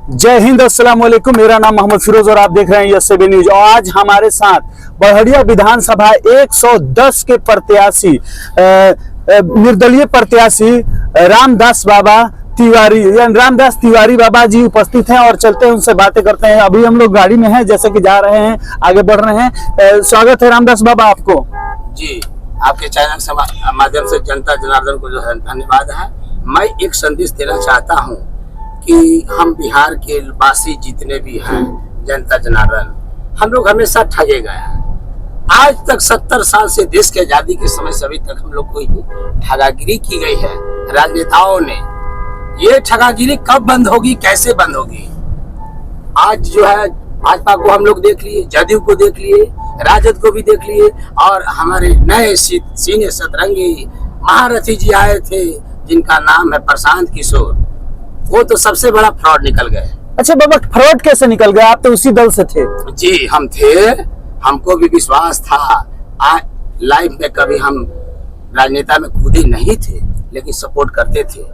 जय हिंद, अस्सलाम वालेकुम। मेरा नाम मोहम्मद फिरोज और आप देख रहे हैं एसबी न्यूज। और आज हमारे साथ बड़हरिया विधानसभा 110 के प्रत्याशी निर्दलीय प्रत्याशी रामदास तिवारी बाबा जी उपस्थित हैं और चलते हैं उनसे बातें करते हैं। अभी हम लोग गाड़ी में हैं, जैसे कि जा रहे हैं, आगे बढ़ रहे हैं। स्वागत है रामदास बाबा आपको। जी, आपके चैनल के माध्यम से जनता जनार्दन को जो है धन्यवाद है। मैं एक संदेश देना चाहता हूँ कि हम बिहार के वासी जितने भी हैं, जनता जनार्दन, हम लोग हमेशा ठगे गए हैं। आज तक 70 साल से देश की आजादी के समय से अभी तक हम लोग को ठगागिरी की गई है राजनेताओं ने। ये ठगागिरी कब बंद होगी, कैसे बंद होगी? आज जो है भाजपा को हम लोग देख लिए, जदयू को देख लिए, राजद को भी देख लिए, और हमारे नए सीने सतरंगी महारथी जी आए थे जिनका नाम है प्रशांत किशोर। वो तो सबसे बड़ा फ्रॉड निकल गए। अच्छा बाबा, फ्रॉड कैसे निकल गए? आप तो उसी दल से थे। जी, हम थे, हमको भी विश्वास था। आज लाइफ में कभी हम राजनेता में कूदे नहीं थे, लेकिन सपोर्ट करते थे।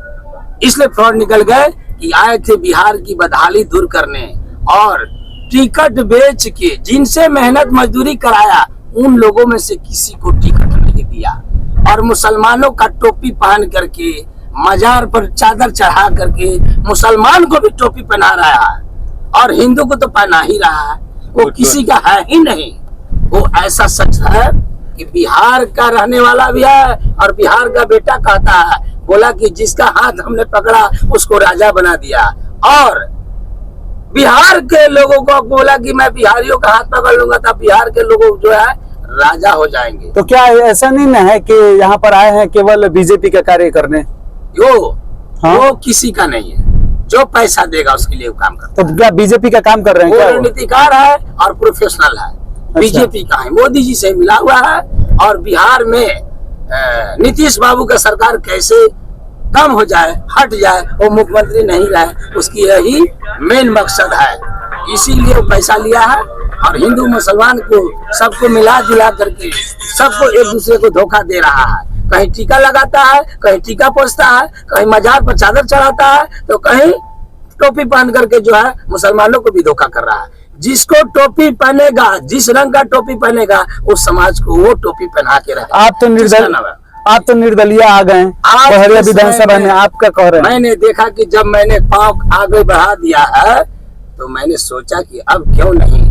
इसलिए फ्रॉड निकल गए कि आए थे बिहार की बदहाली दूर करने, और टिकट बेच के जिनसे मेहनत मजदूरी कराया उन लोगों में से किसी को टिकट नहीं दिया, और मुसलमानों का टोपी पहन करके मजार पर चादर चढ़ा करके मुसलमान को भी टोपी पहना रहा है, और हिंदू को तो पहना ही रहा है। वो किसी का है ही नहीं। वो ऐसा सच है कि बिहार का रहने वाला भी है, और बिहार का बेटा कहता है, बोला कि जिसका हाथ हमने पकड़ा उसको राजा बना दिया। और बिहार के लोगों को बोला कि मैं बिहारियों का हाथ पकड़ लूंगा, तब बिहार के लोग जो है राजा हो जाएंगे। तो क्या ऐसा नहीं ना है कि यहाँ पर आए हैं केवल बीजेपी का कार्य करने? वो किसी का नहीं है। जो पैसा देगा उसके लिए वो काम करता है। तो क्या बीजेपी का काम कर रहे हैं? वो रणनीतिकार है और प्रोफेशनल है। अच्छा। बीजेपी का है, मोदी जी से मिला हुआ है। और बिहार में नीतीश बाबू का सरकार कैसे कम हो जाए, हट जाए, वो मुख्यमंत्री नहीं रहे, उसकी यही मेन मकसद है। इसीलिए वो पैसा लिया है, और हिंदू मुसलमान को सबको मिला जुला करके सबको एक दूसरे को धोखा दे रहा है। कहीं टीका लगाता है, कहीं टीका पोसता है, कहीं मजार पर चादर चढ़ाता है, तो कहीं टोपी पहन करके जो है मुसलमानों को भी धोखा कर रहा है। जिसको टोपी पहनेगा, जिस रंग का टोपी पहनेगा, उस समाज को वो टोपी पहना के रहे। आप तो निर्दलीय आ गए बड़हरिया विधानसभा में, आपका कह रहे हैं। मैंने देखा कि जब मैंने पांव आगे बढ़ा दिया है, तो मैंने सोचा कि अब क्यों नहीं,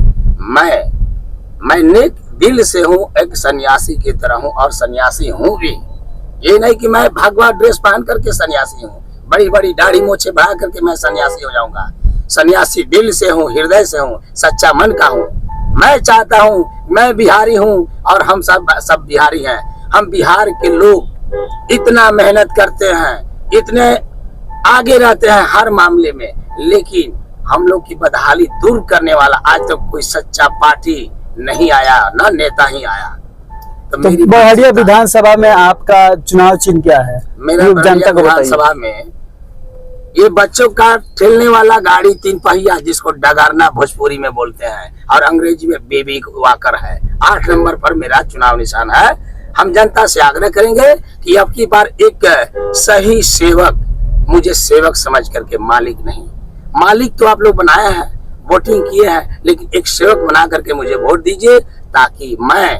मैं दिल से हूँ, एक सन्यासी की तरह हूँ, और सन्यासी हूँ भी। ये नहीं कि मैं भगवा ड्रेस पहन करके सन्यासी हूँ, बड़ी बड़ी दाढ़ी मोछे बढ़ा करके मैं सन्यासी हो जाऊंगा। सन्यासी दिल से हूँ, हृदय से हूँ, सच्चा मन का हूँ। मैं चाहता हूँ, मैं बिहारी हूँ, और हम सब बिहारी हैं। हम बिहार के लोग इतना मेहनत करते हैं, इतने आगे रहते हैं हर मामले में, लेकिन हम लोग की बदहाली दूर करने वाला आज तक कोई सच्चा पार्टी नहीं आया, ना नेता ही आया। तो बड़हरिया विधानसभा में आपका चुनाव चिन्ह क्या है? मेरा बड़हरिया विधानसभा में ये बच्चों का ठेलने वाला गाड़ी 3 पहिया, जिसको डगारना भोजपुरी में बोलते हैं, और अंग्रेजी में बेबी वॉकर है। 8 नंबर पर मेरा चुनाव निशान है। हम जनता से आग्रह करेंगे कि अब की बार एक सही सेवक, मुझे सेवक समझ करके मालिक नहीं, मालिक तो आप लोग बनाए हैं, वोटिंग किए हैं, लेकिन एक सेवक बना करके मुझे वोट दीजिए, ताकि मैं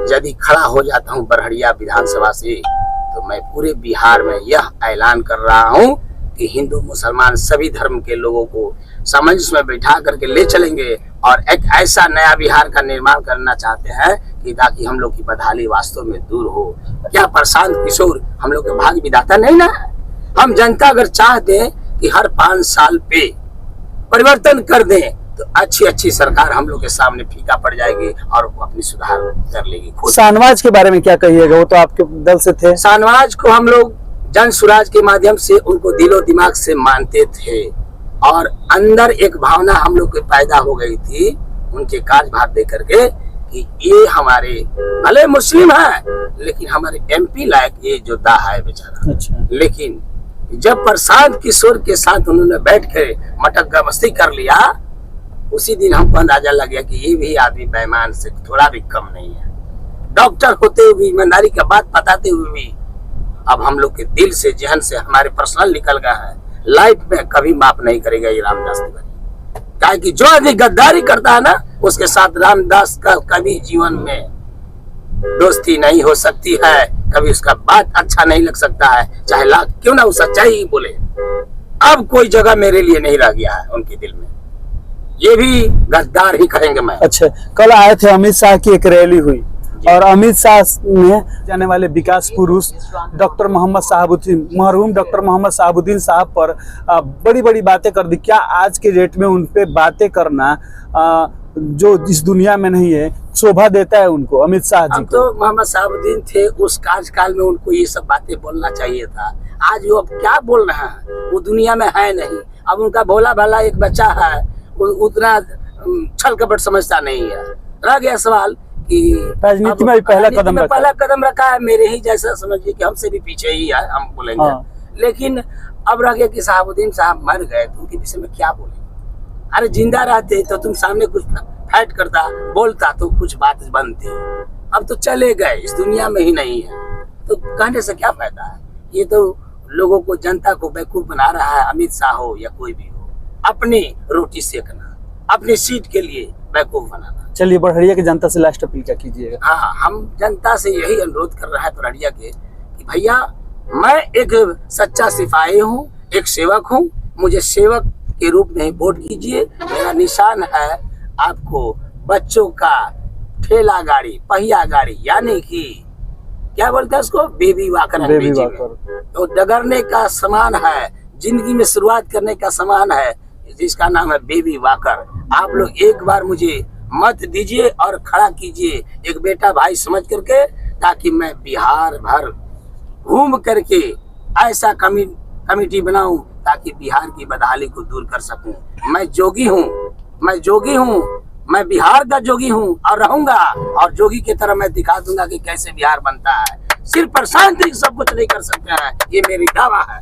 यदि खड़ा हो जाता हूं बड़हरिया विधानसभा से, तो मैं पूरे बिहार में यह ऐलान कर रहा हूं कि हिंदू मुसलमान सभी धर्म के लोगों को सामंजस्य में बैठा करके ले चलेंगे, और एक ऐसा नया बिहार का निर्माण करना चाहते हैं कि ताकि हम लोग की बदहाली वास्तव में दूर हो। क्या प्रशांत किशोर हम लोग के भाग्य विधाता नहीं ना? हम जनता अगर चाहते हैं कि हर 5 साल पे परिवर्तन कर दें, तो अच्छी सरकार हम लोग के सामने फीका पड़ जाएगी, और वो अपनी सुधार कर लेगी। शाहनवाज के बारे में क्या कहिएगा? वो तो आपके दल से थे। शाहनवाज को हम लोग जन सुराज के माध्यम से उनको दिलो दिमाग से मानते थे, और अंदर एक भावना हम लोग के पैदा हो गई थी उनके कार्यभार दे करके कि ये हमारे भले मुस्लिम है, लेकिन हमारे MP लायक ये योद्धा है बेचारा। अच्छा। लेकिन जब प्रशांत किशोर के साथ उन्होंने बैठ कर मटक मस्ती कर लिया, उसी दिन हमको अंदाजा लग गया कि ये भी आदमी बेईमान से थोड़ा भी कम नहीं है। डॉक्टर होते हुए, ईमानदारी का बात बताते हुए भी अब हम लोग के दिल से, जहन से हमारे पर्सनल निकल गया है। लाइफ में कभी माफ नहीं करेगा ये रामदास तिवारी। क्या कि जो आदमी गद्दारी करता है ना, उसके साथ रामदास का कभी जीवन में दोस्ती नहीं हो सकती है, कभी उसका बात अच्छा नहीं लग सकता है, चाहे लाख क्यों ना वो सच्चाई ही बोले। अब कोई जगह मेरे लिए नहीं रह गया है उनके दिल में, ये भी गद्दार ही कहेंगे मैं। अच्छा, कल आए थे, अमित शाह की एक रैली हुई और अमित शाह ने जाने वाले विकास पुरुष डॉक्टर मोहम्मद शहाबुद्दीन, मरहूम डॉक्टर मोहम्मद शहाबुद्दीन साहब पर बड़ी बड़ी बातें कर दी। क्या आज के डेट में उन पे बातें करना जो इस दुनिया में नहीं है शोभा देता है उनको, अमित शाह जी अब तो मोहम्मद शहाबुद्दीन थे, उस कार्यकाल में उनको ये सब बातें बोलना चाहिए था। आज वो अब क्या बोल रहे हैं, वो दुनिया में है नहीं। अब उनका भोला भाला एक बच्चा है, उतना छल कपट समझता नहीं है। रह गया सवाल कि राजनीति में पहला कदम रखा है, मेरे ही जैसा समझिए कि हमसे भी पीछे ही है, हम बोलेंगे। हाँ। लेकिन अब रह गया कि शहाबुद्दीन साहब मर गए तो उनके विषय में क्या बोले। अरे जिंदा रहते तो तुम सामने कुछ फाइट करता, बोलता तो कुछ बात बनती। अब तो चले गए, इस दुनिया में ही नहीं है, तो कहने से क्या फायदा है। ये तो लोगों को, जनता को बेवकूफ बना रहा है, अमित शाह हो या कोई भी हो। अपनी रोटी सेकना, अपनी सीट के लिए बेवकूफ बनाना। चलिए, बड़हरिया की जनता से लास्ट अपील क्या कीजिएगा? हाँ, हम जनता से यही अनुरोध कर रहा है बड़हरिया के कि भैया, मैं एक सच्चा सिपाही हूँ, एक सेवक हूँ, मुझे सेवक के रूप में वोट कीजिए। मेरा निशान है आपको बच्चों का ठेला गाड़ी, पहिया गाड़ी, यानी कि क्या बोलते हैं उसको, बेबी वाकर अंग्रेजी में। तो डगरने का सामान है, जिंदगी में शुरुआत करने का सामान है, जिसका नाम है बेबी वाकर। आप लोग एक बार मुझे मत दीजिए और खड़ा कीजिए एक बेटा भाई समझ करके, ताकि मैं बिहार भर घूम करके ऐसा कमेटी बनाऊं ताकि बिहार की बदहाली को दूर कर सकूं। मैं जोगी हूं, मैं बिहार का जोगी हूं और रहूंगा, और जोगी की तरह मैं दिखा दूंगा कि कैसे बिहार बनता है। सिर्फ प्रशांत सब कुछ नहीं कर सकते हैं, ये मेरी दावा है।